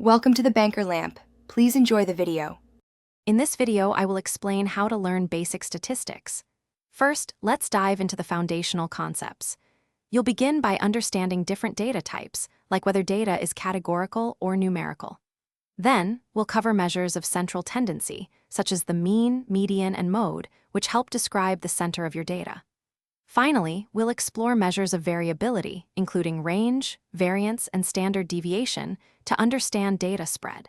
Welcome to the Banker Lamp. Please enjoy the video. In this video, I will explain how to learn basic statistics. First, let's dive into the foundational concepts. You'll begin by understanding different data types, like whether data is categorical or numerical. Then, we'll cover measures of central tendency, such as the mean, median, and mode, which help describe the center of your data. Finally, we'll explore measures of variability, including range, variance, and standard deviation, to understand data spread.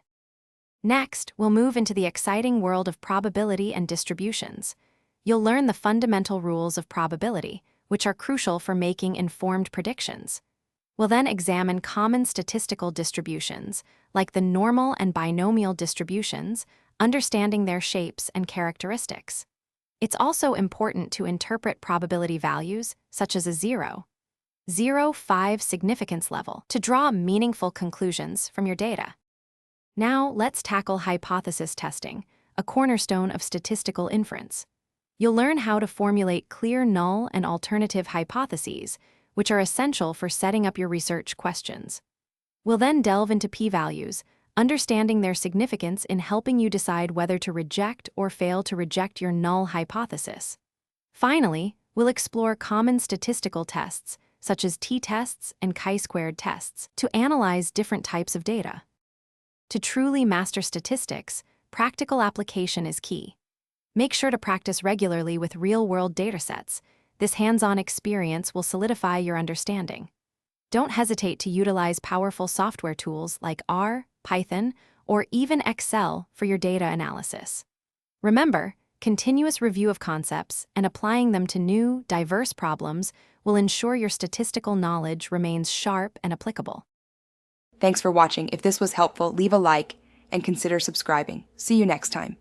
Next, we'll move into the exciting world of probability and distributions. You'll learn the fundamental rules of probability, which are crucial for making informed predictions. We'll then examine common statistical distributions, like the normal and binomial distributions, understanding their shapes and characteristics. It's also important to interpret probability values, such as a 0.05 significance level, to draw meaningful conclusions from your data. Now, let's tackle hypothesis testing, a cornerstone of statistical inference. You'll learn how to formulate clear null and alternative hypotheses, which are essential for setting up your research questions. We'll then delve into p-values, understanding their significance in helping you decide whether to reject or fail to reject your null hypothesis. Finally, we'll explore common statistical tests, such as t-tests and chi-squared tests, to analyze different types of data. To truly master statistics, practical application is key. Make sure to practice regularly with real-world datasets. This hands-on experience will solidify your understanding. Don't hesitate to utilize powerful software tools like R, Python, or even Excel for your data analysis. Remember, continuous review of concepts and applying them to new, diverse problems will ensure your statistical knowledge remains sharp and applicable. Thanks for watching. If this was helpful, leave a like and consider subscribing. See you next time.